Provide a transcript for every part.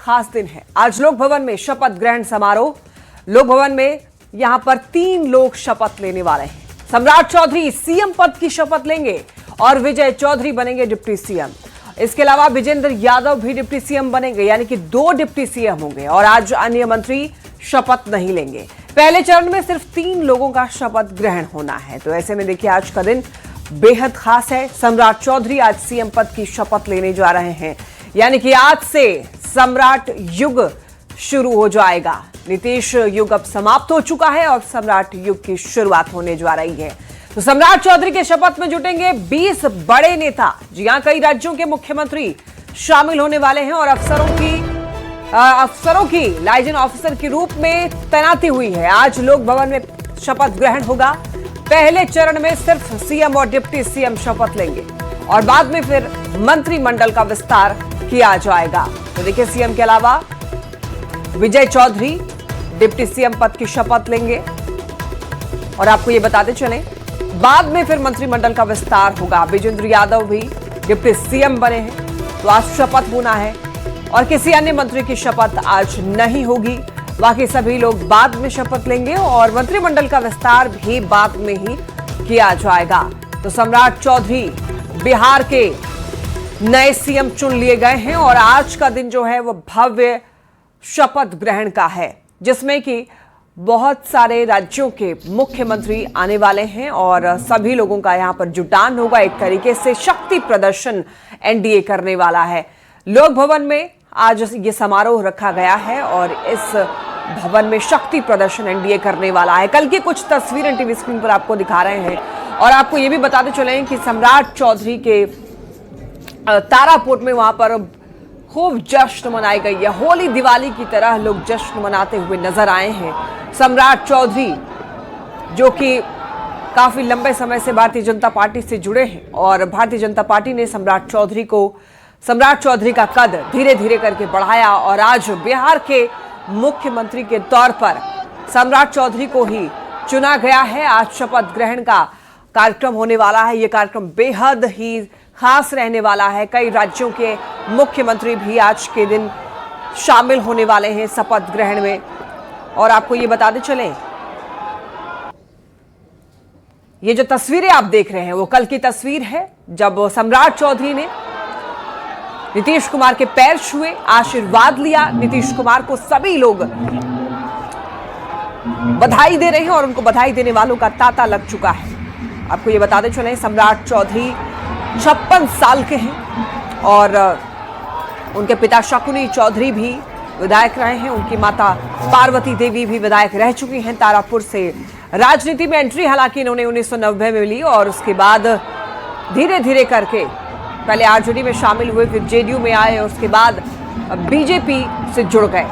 खास दिन है। आज लोक भवन में शपथ ग्रहण समारोह। लोक भवन में यहां पर 3 लोग शपथ लेने वाले हैं। सम्राट चौधरी सीएम पद की शपथ लेंगे और विजय चौधरी बनेंगे डिप्टी सीएम। इसके अलावा विजेंद्र यादव भी डिप्टी सीएम बनेंगे, यानी कि 2 डिप्टी सीएम होंगे। और आज अन्य मंत्री शपथ नहीं लेंगे। पहले चरण में सिर्फ 3 लोगों का शपथ ग्रहण होना है। तो ऐसे में देखिए, आज का दिन बेहद खास है। सम्राट चौधरी आज सीएम पद की शपथ लेने जा रहे हैं, यानी कि आज से सम्राट युग शुरू हो जाएगा। नीतीश युग अब समाप्त हो चुका है और सम्राट युग की शुरुआत होने जा रही है। तो सम्राट चौधरी के शपथ में जुटेंगे 20 बड़े नेता। जी हां, कई राज्यों के मुख्यमंत्री शामिल होने वाले हैं और अफसरों की लाइजन ऑफिसर के रूप में तैनाती हुई है। आज लोक भवन में शपथ ग्रहण होगा। पहले चरण में सिर्फ सीएम और डिप्टी सीएम शपथ लेंगे और बाद में फिर मंत्रिमंडल का विस्तार किया जाएगा। तो देखिए, सीएम के अलावा विजय चौधरी डिप्टी सीएम पद की शपथ लेंगे और आपको ये बताते चलें, बाद में फिर मंत्रिमंडल का विस्तार होगा। विजेंद्र यादव भी डिप्टी सीएम बने हैं, तो आज शपथ होना है और किसी अन्य मंत्री की शपथ आज नहीं होगी। बाकी सभी लोग बाद में शपथ लेंगे और मंत्रिमंडल का विस्तार भी बाद में ही किया जाएगा। तो सम्राट चौधरी बिहार के नए सीएम चुन लिए गए हैं और आज का दिन जो है वो भव्य शपथ ग्रहण का है, जिसमें कि बहुत सारे राज्यों के मुख्यमंत्री आने वाले हैं और सभी लोगों का यहां पर जुटान होगा। एक तरीके से शक्ति प्रदर्शन एनडीए करने वाला है। लोक भवन में आज ये समारोह रखा गया है और इस भवन में शक्ति प्रदर्शन एनडीए करने वाला है। कल की कुछ तस्वीरें टीवी स्क्रीन पर आपको दिखा रहे हैं और आपको ये भी बताते चले कि सम्राट चौधरी के तारापोर्ट में वहां पर खूब जश्न मनाई गई है। होली दिवाली की तरह लोग जश्न मनाते हुए नजर आए हैं। सम्राट चौधरी जो कि काफी लंबे समय से भारतीय जनता पार्टी से जुड़े हैं और भारतीय जनता पार्टी ने सम्राट चौधरी का कद धीरे धीरे करके बढ़ाया और आज बिहार के मुख्यमंत्री के तौर पर सम्राट चौधरी को ही चुना गया है। आज शपथ ग्रहण का कार्यक्रम होने वाला है। यह कार्यक्रम बेहद ही खास रहने वाला है। कई राज्यों के मुख्यमंत्री भी आज के दिन शामिल होने वाले हैं शपथ ग्रहण में। और आपको ये बताते चलें, ये जो तस्वीरें आप देख रहे हैं वो कल की तस्वीर है, जब सम्राट चौधरी ने नीतीश कुमार के पैर छुए, आशीर्वाद लिया। नीतीश कुमार को सभी लोग बधाई दे रहे हैं और उनको बधाई देने वालों का तांता लग चुका है। आपको ये बताते चलें, सम्राट चौधरी 56 साल के हैं और उनके पिता शकुनी चौधरी भी विधायक रहे हैं। उनकी माता पार्वती देवी भी विधायक रह चुकी हैं। तारापुर से राजनीति में एंट्री हालांकि इन्होंने 1990 में ली और उसके बाद धीरे धीरे करके पहले आरजेडी में शामिल हुए, फिर जेडीयू में आए और उसके बाद बीजेपी से जुड़ गए।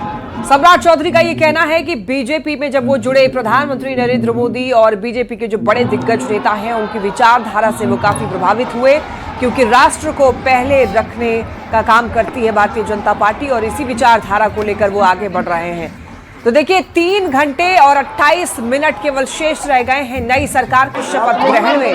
सम्राट चौधरी का ये कहना है कि बीजेपी में जब वो जुड़े, प्रधानमंत्री नरेंद्र मोदी और बीजेपी के जो बड़े दिग्गज नेता हैं उनकी विचारधारा से वो काफी प्रभावित हुए, क्योंकि राष्ट्र को पहले रखने का काम करती है भारतीय जनता पार्टी और इसी विचारधारा को लेकर वो आगे बढ़ रहे हैं। तो देखिए, 3 घंटे और 28 मिनट केवल शेष रह गए हैं नई सरकार के शपथ ग्रहण में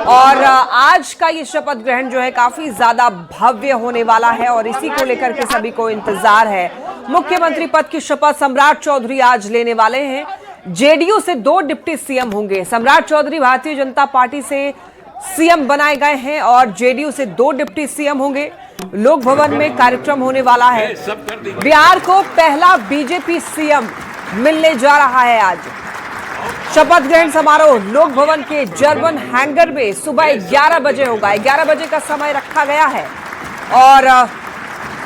और आज का ये शपथ ग्रहण जो है काफी ज्यादा भव्य होने वाला है और इसी को लेकर के सभी को इंतजार है। मुख्यमंत्री पद की शपथ सम्राट चौधरी आज लेने वाले हैं। जेडीयू से 2 डिप्टी सीएम होंगे। सम्राट चौधरी भारतीय जनता पार्टी से सीएम बनाए गए हैं और जेडीयू से 2 डिप्टी सीएम होंगे। लोक भवन में कार्यक्रम होने वाला है। बिहार को पहला बीजेपी सीएम मिलने जा रहा है। आज शपथ ग्रहण समारोह लोक भवन के जर्मन हैंगर में सुबह 11 बजे होगा। 11 बजे का समय रखा गया है और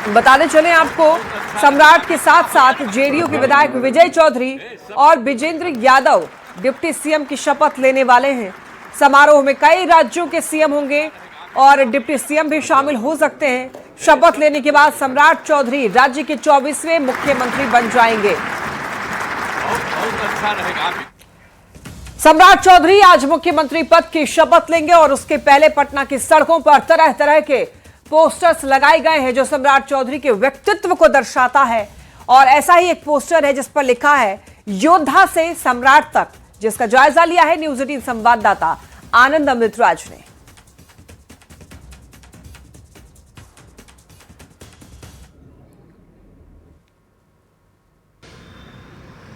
बताते चलें आपको, सम्राट के साथ साथ जेडीयू के विधायक विजय चौधरी और विजेंद्र यादव डिप्टी सीएम की शपथ लेने वाले हैं। समारोह में कई राज्यों के सीएम होंगे और डिप्टी सीएम भी शामिल हो सकते हैं। शपथ लेने के बाद सम्राट चौधरी राज्य के 24वें मुख्यमंत्री बन जाएंगे। सम्राट चौधरी आज मुख्यमंत्री पद की शपथ लेंगे और उसके पहले पटना की सड़कों पर तरह तरह के पोस्टर्स लगाए गए हैं जो सम्राट चौधरी के व्यक्तित्व को दर्शाता है। और ऐसा ही एक पोस्टर है जिस पर लिखा है योद्धा से सम्राट तक, जिसका जायजा लिया है न्यूज 18 संवाददाता आनंद अमृतराज ने।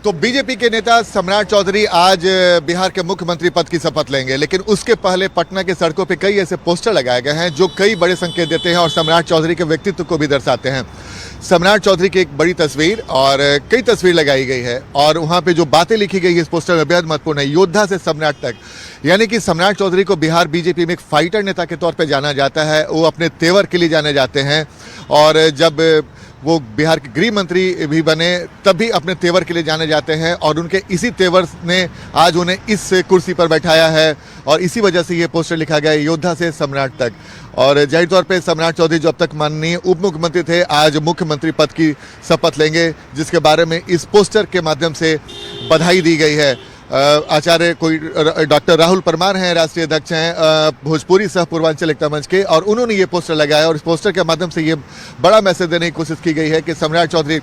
तो बीजेपी के नेता सम्राट चौधरी आज बिहार के मुख्यमंत्री पद की शपथ लेंगे, लेकिन उसके पहले पटना के सड़कों पे कई ऐसे पोस्टर लगाए गए हैं जो कई बड़े संकेत देते हैं और सम्राट चौधरी के व्यक्तित्व को भी दर्शाते हैं। सम्राट चौधरी की एक बड़ी तस्वीर और कई तस्वीर लगाई गई है और वहाँ पे जो बातें लिखी गई है इस पोस्टर में बेहद महत्वपूर्ण है। योद्धा से सम्राट तक, यानी कि सम्राट चौधरी को बिहार बीजेपी में एक फाइटर नेता के तौर पर जाना जाता है। वो अपने तेवर के लिए जाने जाते हैं और जब वो बिहार के गृह मंत्री भी बने तब भी अपने तेवर के लिए जाने जाते हैं और उनके इसी तेवर ने आज उन्हें इस कुर्सी पर बैठाया है और इसी वजह से ये पोस्टर लिखा गया है, योद्धा से सम्राट तक। और जाहिर तौर पे सम्राट चौधरी जो अब तक माननीय उप मुख्यमंत्री थे, आज मुख्यमंत्री पद की शपथ लेंगे, जिसके बारे में इस पोस्टर के माध्यम से बधाई दी गई है। आचार्य कोई डॉक्टर राहुल परमार हैं, राष्ट्रीय अध्यक्ष हैं भोजपुरी सह पूर्वांचल एकता मंच के, और उन्होंने ये पोस्टर लगाया और इस पोस्टर के माध्यम से ये बड़ा मैसेज देने की कोशिश की गई है कि सम्राट चौधरी,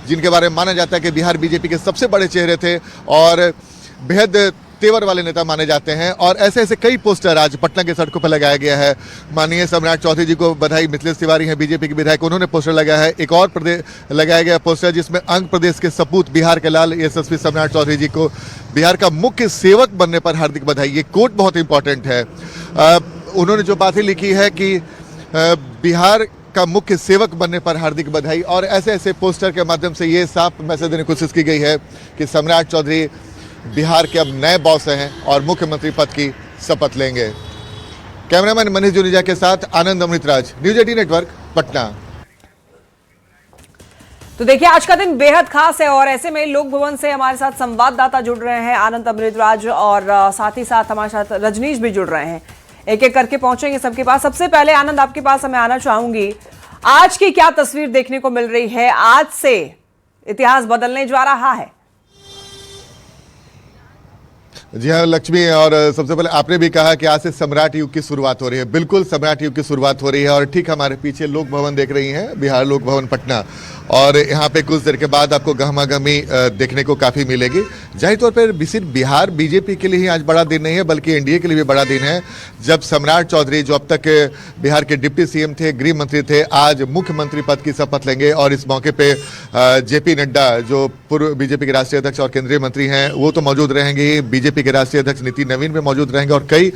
जिनके बारे में माना जाता है कि बिहार बीजेपी के सबसे बड़े चेहरे थे और बेहद तेवर वाले नेता माने जाते हैं, और ऐसे ऐसे कई पोस्टर आज पटना के सड़कों पर लगाया गया है। माननीय सम्राट चौधरी जी को बधाई। मिथिलेश तिवारी हैं बीजेपी के विधायक, उन्होंने पोस्टर लगाया है। एक और लगाया गया पोस्टर जिसमें आंध्र प्रदेश के सपूत, बिहार के लाल यशस्वी सम्राट चौधरी जी को बिहार का मुख्य सेवक बनने पर हार्दिक बधाई। ये कोट बहुत इंपॉर्टेंट है। उन्होंने जो बातें लिखी है कि बिहार का मुख्य सेवक बनने पर हार्दिक बधाई, और ऐसे ऐसे पोस्टर के माध्यम से ये साफ मैसेज देने की कोशिश की गई है कि सम्राट चौधरी बिहार के अब नए बॉस हैं और मुख्यमंत्री पद की शपथ लेंगे। कैमरामैन मनीष जुनेजा के साथ आनंद अमृतराज, न्यूज 18 नेटवर्क, पटना। तो देखिए, आज का दिन बेहद खास है और ऐसे में लोक भवन से हमारे साथ संवाददाता जुड़ रहे हैं, आनंद अमृतराज, और साथ ही साथ हमारे साथ रजनीश भी जुड़ रहे हैं। एक एक करके पहुंचेंगे सबके पास। सबसे पहले आनंद, आपके पास मैं आना चाहूंगी, आज की क्या तस्वीर देखने को मिल रही है? आज से इतिहास बदलने जा रहा है। जी हाँ लक्ष्मी, और सबसे पहले आपने भी कहा कि आज से सम्राट युग की शुरुआत हो रही है। बिल्कुल सम्राट युग की शुरुआत हो रही है और ठीक हमारे पीछे लोक भवन देख रही हैं, बिहार लोक भवन पटना, और यहाँ पे कुछ देर के बाद आपको गहमागहमी देखने को काफ़ी मिलेगी। जाहिर तौर पर सिर्फ बिहार बीजेपी के लिए ही आज बड़ा दिन नहीं है, बल्कि एनडीए के लिए भी बड़ा दिन है, जब सम्राट चौधरी, जो अब तक बिहार के डिप्टी सीएम थे, गृह मंत्री थे, आज मुख्यमंत्री पद की शपथ लेंगे। और इस मौके पे जेपी नड्डा, जो पूर्व बीजेपी के राष्ट्रीय अध्यक्ष और केंद्रीय मंत्री हैं, वो तो मौजूद रहेंगे। बीजेपी के राष्ट्रीय अध्यक्ष नितिन नवीन भी मौजूद रहेंगे और कई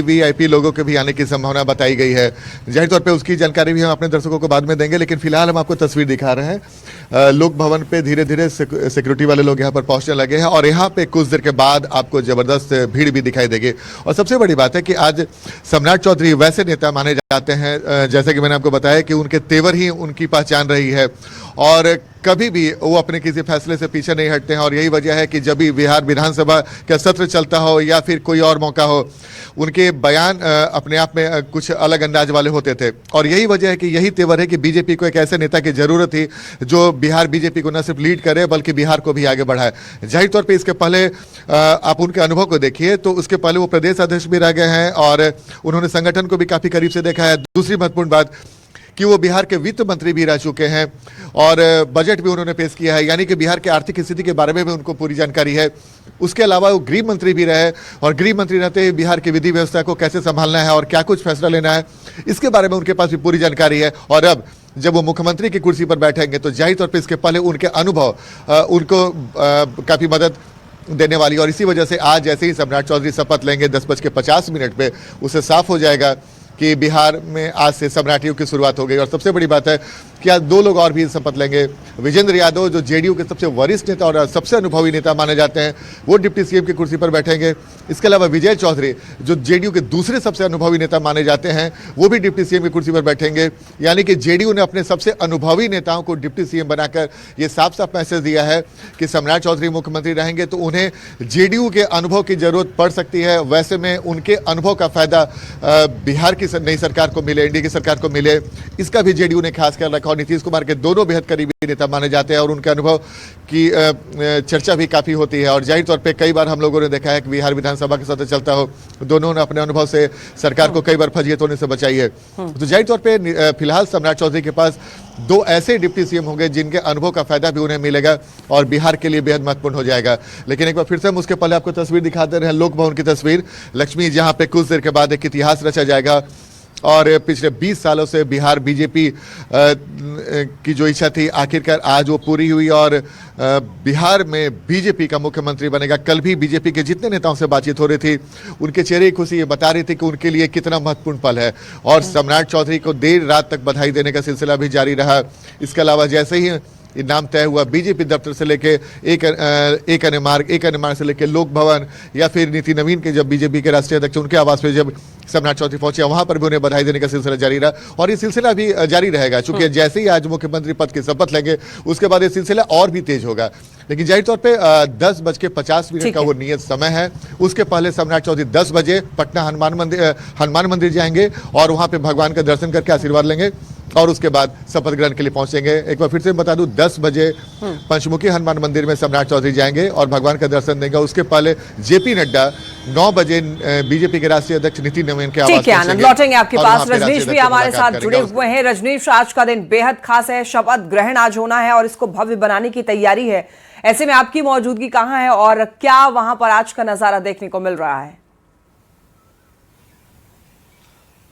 वीआईपी लोगों के भी आने की संभावना बताई गई है। जाहिर तौर पर उसकी जानकारी भी हम अपने दर्शकों को बाद में देंगे, लेकिन फिलहाल हम आपको तस्वीर दिखा रहे हैं। लोक भवन पे धीरे धीरे सिक्योरिटी वाले लोग यहाँ पर पहुंचने लगे हैं और यहाँ पे कुछ देर के बाद आपको जबरदस्त भीड़ भी दिखाई देगी। और सबसे बड़ी बात है कि आज सम्राट चौधरी वैसे नेता माने जाते हैं, जैसे कि मैंने आपको बताया, कि उनके तेवर ही उनकी पहचान रही है और कभी भी वो अपने किसी फैसले से पीछे नहीं हटते हैं। और यही वजह है कि जब भी बिहार विधानसभा का सत्र चलता हो या फिर कोई और मौका हो, उनके बयान अपने आप में कुछ अलग अंदाज वाले होते थे। और यही वजह है कि यही तेवर है कि बीजेपी को एक ऐसे नेता की जरूरत थी जो बिहार बीजेपी को न सिर्फ लीड करे बल्कि बिहार को भी आगे बढ़ाए। जाहिर तौर पे इसके पहले आप उनके अनुभव को देखिए तो उसके पहले वो प्रदेश अध्यक्ष भी रह गए हैं और उन्होंने संगठन को भी काफ़ी करीब से देखा है। दूसरी महत्वपूर्ण बात कि वो बिहार के वित्त मंत्री भी रह चुके हैं और बजट भी उन्होंने पेश किया है, यानी कि बिहार की आर्थिक स्थिति के बारे में भी उनको पूरी जानकारी है। उसके अलावा वो गृह मंत्री भी रहे और गृह मंत्री रहते हुए बिहार की विधि व्यवस्था को कैसे संभालना है और क्या कुछ फैसला लेना है, इसके बारे में उनके पास भी पूरी जानकारी है। और अब जब वो मुख्यमंत्री की कुर्सी पर बैठेंगे तो जाहिर तौर पर इसके पहले उनके अनुभव उनको काफ़ी मदद देने वाली। और इसी वजह से आज जैसे ही सम्राट चौधरी शपथ लेंगे 10:50 पे, उसे साफ हो जाएगा कि बिहार में आज से सम्राट युग की शुरुआत हो गई। और सबसे बड़ी बात है कि आज दो लोग और भी शपथ लेंगे। विजेंद्र यादव, जो जेडीयू के सबसे वरिष्ठ नेता और सबसे अनुभवी नेता माने जाते हैं, वो डिप्टी सीएम की कुर्सी पर बैठेंगे। इसके अलावा विजय चौधरी, जो जेडीयू के दूसरे सबसे अनुभवी नेता माने जाते हैं, वो भी डिप्टी सीएम की कुर्सी पर बैठेंगे। यानी कि जेडीयू ने अपने सबसे अनुभवी नेताओं को डिप्टी सीएम बनाकर ये साफ साफ मैसेज दिया है कि सम्राट चौधरी मुख्यमंत्री रहेंगे तो उन्हें जेडीयू के अनुभव की जरूरत पड़ सकती है। वैसे में उनके अनुभव का फायदा बिहार की नई सरकार को मिले, एनडीए की सरकार को मिले, इसका भी जेडीयू ने खास ख्याल रखा। और नीतीश कुमार के दोनों बेहद करीबी नेता माने जाते हैं और उनके अनुभव की चर्चा भी काफ़ी होती है। और जाहिर तौर पे कई बार हम लोगों ने देखा है कि बिहार विधानसभा के सत्र चलता हो, दोनों ने अपने अनुभव से सरकार को कई बार फजीहत होने से बचाई है। तो जाहिर तौर पे फिलहाल सम्राट चौधरी के पास दो ऐसे डिप्टी सीएम होंगे जिनके अनुभव का फायदा भी उन्हें मिलेगा और बिहार के लिए बेहद महत्वपूर्ण हो जाएगा। लेकिन एक बार फिर से हम उसके पहले आपको तस्वीर दिखाते रहे, लोक भवन की तस्वीर लक्ष्मी, जहाँ पे कुछ देर के बाद एक इतिहास रचा जाएगा। और पिछले 20 सालों से बिहार बीजेपी की जो इच्छा थी आखिरकार आज वो पूरी हुई और बिहार में बीजेपी का मुख्यमंत्री बनेगा। कल भी बीजेपी के जितने नेताओं से बातचीत हो रही थी उनके चेहरे की खुशी ये बता रही थी कि उनके लिए कितना महत्वपूर्ण पल है और सम्राट चौधरी को देर रात तक बधाई देने का सिलसिला भी जारी रहा। इसके अलावा जैसे ही ये नाम तय हुआ बीजेपी दफ्तर से लेके एक अन्य से लेके लोक भवन या फिर नीति नवीन के जब बीजेपी के राष्ट्रीय अध्यक्ष उनके आवास पे जब सम्राट चौधरी पहुंचे वहां पर भी उन्हें बधाई देने का सिलसिला जारी रहा और ये सिलसिला भी जारी रहेगा। चूंकि जैसे ही आज मुख्यमंत्री पद की शपथ लेंगे उसके बाद ये सिलसिला और भी तेज होगा। लेकिन जाहिर तौर पे 10:50 का वो नियत समय है। उसके पहले सम्राट चौधरी 10 बजे पटना हनुमान मंदिर जाएंगे और वहां पे भगवान का दर्शन करके आशीर्वाद लेंगे और उसके बाद शपथ ग्रहण के लिए पहुंचेंगे। एक बार फिर से बता दूं 10 बजे पंचमुखी हनुमान मंदिर में सम्राट चौधरी जाएंगे और भगवान का दर्शन देंगे। उसके पहले जेपी नड्डा 9 बजे बीजेपी के राष्ट्रीय अध्यक्ष नीति नवीन के आवास आनंद लौटेंगे आपके पास। रजनीश भी हमारे साथ जुड़े हुए हैं। रजनीश, आज का दिन बेहद खास है, शपथ ग्रहण आज होना है और इसको भव्य बनाने की तैयारी है। ऐसे में आपकी मौजूदगी कहां है और क्या वहां पर आज का नजारा देखने को मिल रहा है?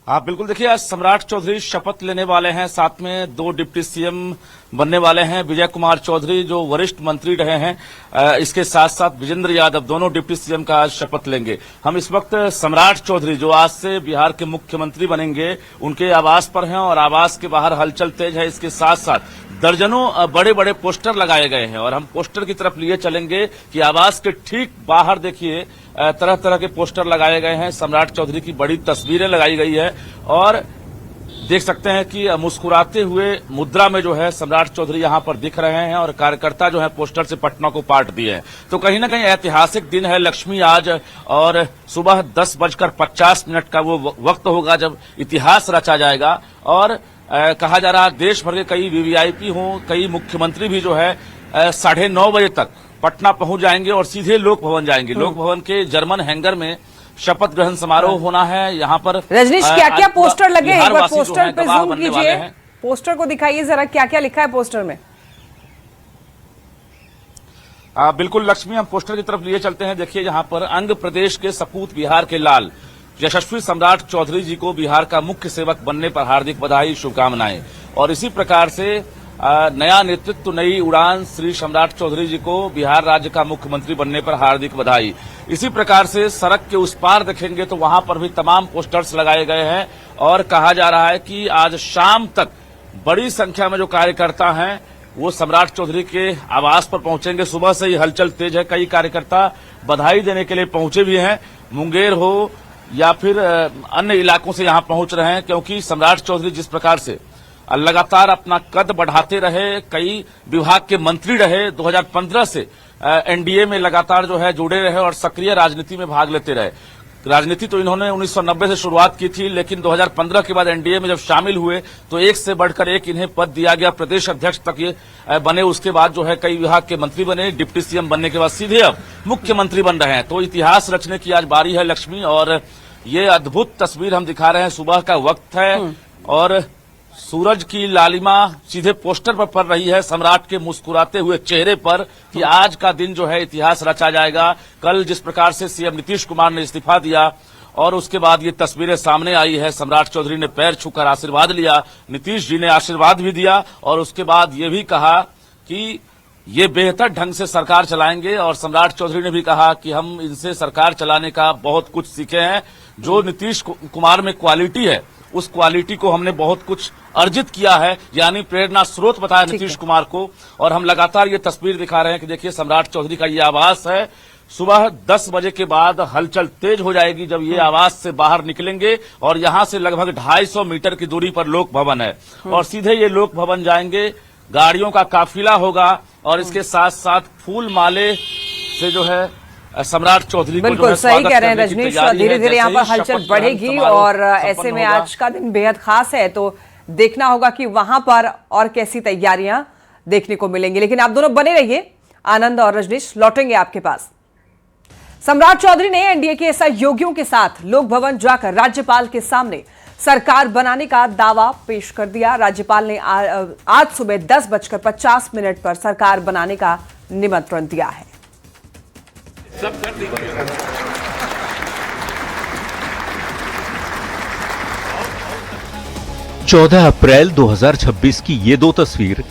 आप बिल्कुल देखिए, आज सम्राट चौधरी शपथ लेने वाले हैं, साथ में 2 डिप्टी सीएम बनने वाले हैं। विजय कुमार चौधरी जो वरिष्ठ मंत्री रहे हैं, इसके साथ साथ विजेंद्र यादव दोनों डिप्टी सीएम का आज शपथ लेंगे। हम इस वक्त सम्राट चौधरी जो आज से बिहार के मुख्यमंत्री बनेंगे उनके आवास पर हैं और आवास के बाहर हलचल तेज है। इसके साथ साथ दर्जनों बड़े बड़े पोस्टर लगाए गए हैं और हम पोस्टर की तरफ लिए चलेंगे कि आवास के ठीक बाहर देखिए तरह तरह के पोस्टर लगाए गए हैं। सम्राट चौधरी की बड़ी तस्वीरें लगाई गई है और देख सकते हैं कि मुस्कुराते हुए मुद्रा में जो है सम्राट चौधरी यहां पर दिख रहे हैं और कार्यकर्ता जो है पोस्टर से पटना को पाट दिए हैं। तो कहीं ना कहीं ऐतिहासिक दिन है लक्ष्मी आज, और सुबह 10:50 का वो वक्त होगा जब इतिहास रचा जाएगा। और कहा जा रहा है देश भर के कई वीवीआईपी हों, कई मुख्यमंत्री भी जो है 9:30 बजे तक पटना पहुंच जाएंगे और सीधे लोक भवन जाएंगे। लोक भवन के जर्मन हैंगर में शपथ ग्रहण समारोह होना है। यहाँ पर रजनीश क्या क्या पोस्टर लगे हैं? एक बार पोस्टर पे जूम कीजिए, पोस्टर को दिखाइए जरा, क्या क्या लिखा है पोस्टर में? बिल्कुल लक्ष्मी, हम पोस्टर की तरफ लिए चलते हैं। देखिए यहाँ पर अंग प्रदेश के सपूत बिहार के लाल यशस्वी सम्राट चौधरी जी को बिहार का मुख्य सेवक बनने पर हार्दिक बधाई, शुभकामनाएं। और इसी प्रकार से नया नेतृत्व, नई उड़ान, श्री सम्राट चौधरी जी को बिहार राज्य का मुख्यमंत्री बनने पर हार्दिक बधाई। इसी प्रकार से सड़क के उस पार देखेंगे तो वहां पर भी तमाम पोस्टर्स लगाए गए हैं और कहा जा रहा है कि आज शाम तक बड़ी संख्या में जो कार्यकर्ता हैं वो सम्राट चौधरी के आवास पर पहुंचेंगे। सुबह से ही हलचल तेज है, कई कार्यकर्ता बधाई देने के लिए पहुंचे भी हैं, मुंगेर हो या फिर अन्य इलाकों से यहां पहुंच रहे हैं, क्योंकि सम्राट चौधरी जिस प्रकार से लगातार अपना कद बढ़ाते रहे, कई विभाग के मंत्री रहे, 2015 से एनडीए में लगातार जो है जुड़े रहे और सक्रिय राजनीति में भाग लेते रहे। राजनीति तो इन्होंने 1990 से शुरुआत की थी, लेकिन 2015 के बाद एनडीए में जब शामिल हुए तो एक से बढ़कर एक इन्हें पद दिया गया, प्रदेश अध्यक्ष तक ये बने। उसके बाद जो है कई विभाग के मंत्री बने, डिप्टी सीएम बनने के बाद सीधे अब मुख्यमंत्री बन रहे हैं। तो इतिहास रचने की आज बारी है लक्ष्मी, और ये अद्भुत तस्वीर हम दिखा रहे हैं। सुबह का वक्त है और सूरज की लालिमा सीधे पोस्टर पर पड़ रही है सम्राट के मुस्कुराते हुए चेहरे पर कि आज का दिन जो है इतिहास रचा जाएगा। कल जिस प्रकार से सीएम नीतीश कुमार ने इस्तीफा दिया और उसके बाद ये तस्वीरें सामने आई है, सम्राट चौधरी ने पैर छूकर आशीर्वाद लिया, नीतीश जी ने आशीर्वाद भी दिया और उसके बाद ये भी कहा कि ये बेहतर ढंग से सरकार चलाएंगे। और सम्राट चौधरी ने भी कहा कि हम इनसे सरकार चलाने का बहुत कुछ सीखे हैं। जो नीतीश कुमार में क्वालिटी है उस क्वालिटी को हमने बहुत कुछ अर्जित किया है, यानी प्रेरणा स्रोत बताया नीतीश कुमार को। और हम लगातार ये तस्वीर दिखा रहे हैं कि देखिए सम्राट चौधरी का ये आवास है। सुबह 10 बजे के बाद हलचल तेज हो जाएगी जब ये आवास से बाहर निकलेंगे और यहां से लगभग 250 मीटर की दूरी पर लोक भवन है और सीधे ये लोक भवन जाएंगे। गाड़ियों का काफिला होगा और इसके साथ साथ फूल माले से जो है सम्राट चौधरी को बिल्कुल सही कह रहे हैं रजनीश, धीरे धीरे यहाँ पर हलचल बढ़ेगी और ऐसे में आज का दिन बेहद खास है। तो देखना होगा कि वहां पर और कैसी तैयारियां देखने को मिलेंगी। लेकिन आप दोनों बने रहिए, आनंद और रजनीश लौटेंगे आपके पास। सम्राट चौधरी ने एनडीए के सहयोगियों के साथ लोक भवन जाकर राज्यपाल के सामने सरकार बनाने का दावा पेश कर दिया। राज्यपाल ने आज सुबह 10:50 पर सरकार बनाने का निमंत्रण दिया है। सब कर दीजिए। 14 अप्रैल 2026 की ये दो तस्वीर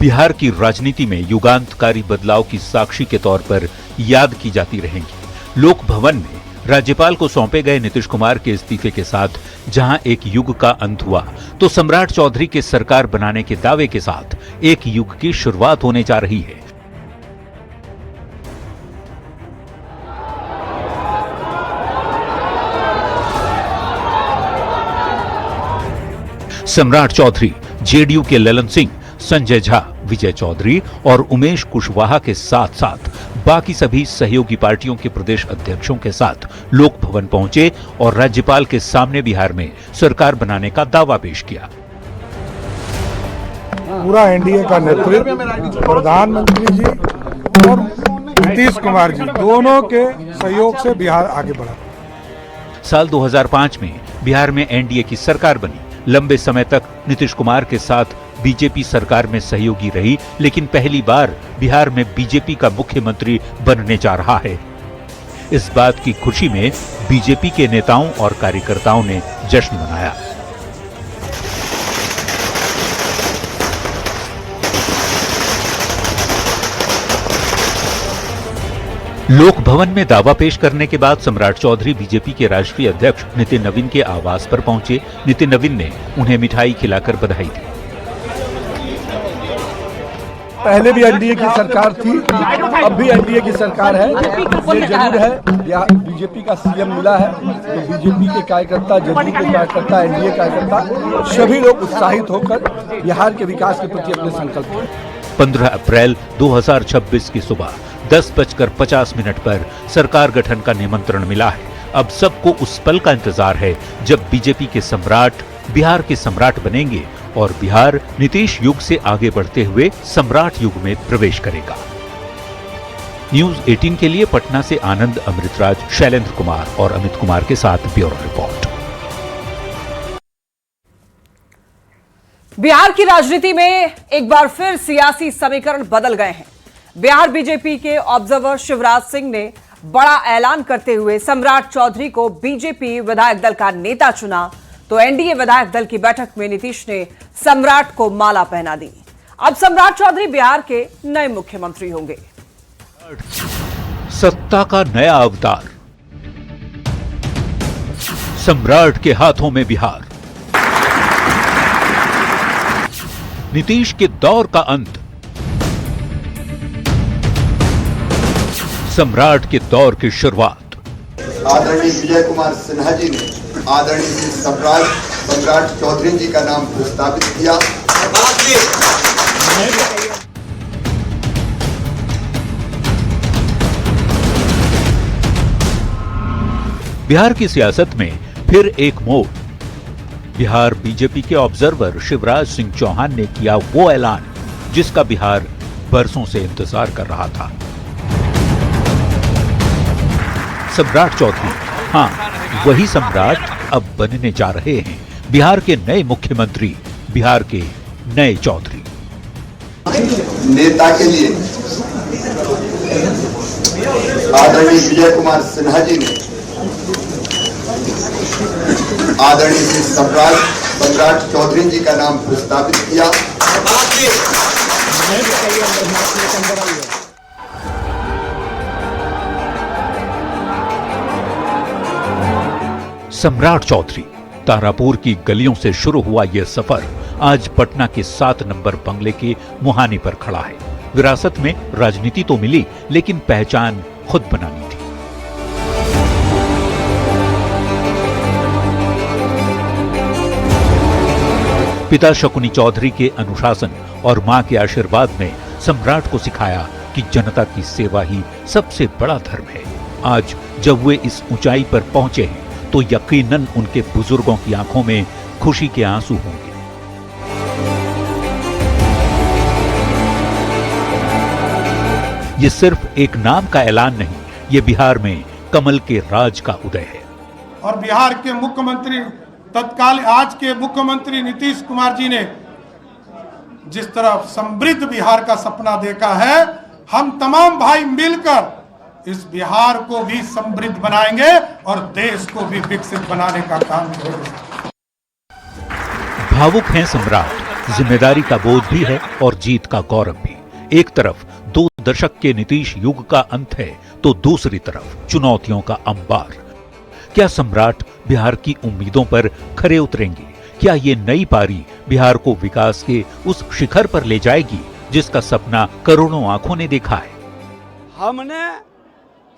बिहार की राजनीति में युगांतकारी बदलाव की साक्षी के तौर पर याद की जाती रहेंगी। लोक भवन में राज्यपाल को सौंपे गए नीतीश कुमार के इस्तीफे के साथ जहां एक युग का अंत हुआ, तो सम्राट चौधरी के सरकार बनाने के दावे के साथ एक युग की शुरुआत होने जा रही है। सम्राट चौधरी, जेडीयू के ललन सिंह, संजय झा, विजय चौधरी और उमेश कुशवाहा के साथ साथ बाकी सभी सहयोगी पार्टियों के प्रदेश अध्यक्षों के साथ लोक भवन पहुंचे और राज्यपाल के सामने बिहार में सरकार बनाने का दावा पेश किया। पूरा एनडीए का नेतृत्व प्रधानमंत्री जी और नीतीश कुमार जी दोनों के सहयोग से बिहार आगे बढ़ा। साल 2005 में बिहार में एनडीए की सरकार बनी। लंबे समय तक नीतीश कुमार के साथ बीजेपी सरकार में सहयोगी रही, लेकिन पहली बार बिहार में बीजेपी का मुख्यमंत्री बनने जा रहा है। इस बात की खुशी में बीजेपी के नेताओं और कार्यकर्ताओं ने जश्न मनाया। लोक भवन में दावा पेश करने के बाद सम्राट चौधरी बीजेपी के राष्ट्रीय अध्यक्ष नितिन नवीन के आवास पर पहुंचे। नितिन नवीन ने उन्हें मिठाई खिलाकर बधाई दी। पहले भी एनडीए की सरकार थी, अब भी एनडीए की सरकार है। ये जरूर है बीजेपी का सीएम मिला है, तो बीजेपी के कार्यकर्ता, जदयू के कार्यकर्ता, एनडीए कार्यकर्ता सभी लोग उत्साहित होकर बिहार के विकास के प्रति अपने संकल्प हैं। 15 अप्रैल 2026 की सुबह 10:50 पर सरकार गठन का निमंत्रण मिला है। अब सबको उस पल का इंतजार है जब बीजेपी के सम्राट बिहार के सम्राट बनेंगे और बिहार नीतीश युग से आगे बढ़ते हुए सम्राट युग में प्रवेश करेगा। न्यूज 18 के लिए पटना से आनंद अमृतराज, शैलेंद्र कुमार और अमित कुमार के साथ ब्यूरो रिपोर्ट। बिहार की राजनीति में एक बार फिर सियासी समीकरण बदल गए हैं। बिहार बीजेपी के ऑब्जर्वर शिवराज सिंह ने बड़ा ऐलान करते हुए सम्राट चौधरी को बीजेपी विधायक दल का नेता चुना, तो एनडीए विधायक दल की बैठक में नीतीश ने सम्राट को माला पहना दी। अब सम्राट चौधरी बिहार के नए मुख्यमंत्री होंगे। सत्ता का नया अवतार, सम्राट के हाथों में बिहार, नीतीश के दौर का अंत, सम्राट के दौर की शुरुआत। आदरणीय विजय कुमार सिन्हा जी ने आदरणीय सम्राट चौधरी जी का नाम प्रस्तावित किया। बिहार की सियासत में फिर एक मोड़। बिहार बीजेपी के ऑब्जर्वर शिवराज सिंह चौहान ने किया वो ऐलान जिसका बिहार बरसों से इंतजार कर रहा था। सम्राट चौधरी, हाँ, वही सम्राट अब बनने जा रहे हैं बिहार के नए मुख्यमंत्री, बिहार के नए चौधरी। नेता के लिए आदरणीय विजय कुमार सिन्हा जी ने आदरणीय सम्राट चौधरी जी का नाम प्रस्तावित किया। सम्राट चौधरी, तारापुर की गलियों से शुरू हुआ यह सफर आज पटना के 7 नंबर बंगले के मुहाने पर खड़ा है। विरासत में राजनीति तो मिली, लेकिन पहचान खुद बनानी थी। पिता शकुनी चौधरी के अनुशासन और मां के आशीर्वाद ने सम्राट को सिखाया कि जनता की सेवा ही सबसे बड़ा धर्म है। आज जब वे इस ऊंचाई पर पहुंचे हैं तो यकीनन उनके बुजुर्गों की आंखों में खुशी के आंसू होंगे। ये सिर्फ एक नाम का ऐलान नहीं, ये बिहार में कमल के राज का उदय है। और बिहार के मुख्यमंत्री तत्काल आज के मुख्यमंत्री नीतीश कुमार जी ने जिस तरह समृद्ध बिहार का सपना देखा है, हम तमाम भाई मिलकर इस बिहार को भी समृद्ध बनाएंगे और देश को भी विकसित बनाने का काम करेंगे। भावुक हैं सम्राट, जिम्मेदारी का बोझ भी है और जीत का गौरव भी। एक तरफ 2 दशक के नीतीश युग का अंत है तो दूसरी तरफ चुनौतियों का अंबार। क्या सम्राट बिहार की उम्मीदों पर खरे उतरेंगे? क्या ये नई पारी बिहार को विकास के उस शिखर पर ले जाएगी जिसका सपना करोड़ों आंखों ने देखा है? हमने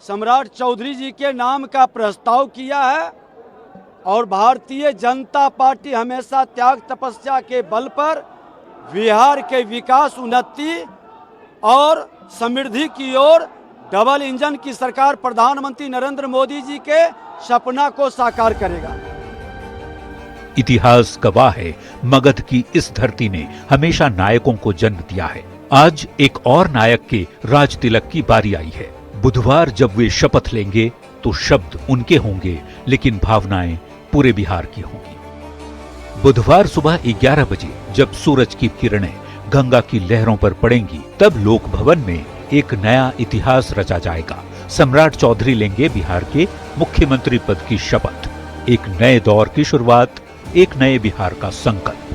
सम्राट चौधरी जी के नाम का प्रस्ताव किया है और भारतीय जनता पार्टी हमेशा त्याग तपस्या के बल पर बिहार के विकास, उन्नति और समृद्धि की ओर डबल इंजन की सरकार प्रधानमंत्री नरेंद्र मोदी जी के सपना को साकार करेगा। इतिहास गवाह है, मगध की इस धरती ने हमेशा नायकों को जन्म दिया है। आज एक और नायक के राज तिलक की बारी आई है। बुधवार जब वे शपथ लेंगे तो शब्द उनके होंगे, लेकिन भावनाएं पूरे बिहार की होंगी। बुधवार सुबह 11 बजे जब सूरज की किरणें गंगा की लहरों पर पड़ेंगी, तब लोक भवन में एक नया इतिहास रचा जाएगा। सम्राट चौधरी लेंगे बिहार के मुख्यमंत्री पद की शपथ। एक नए दौर की शुरुआत, एक नए बिहार का संकल्प।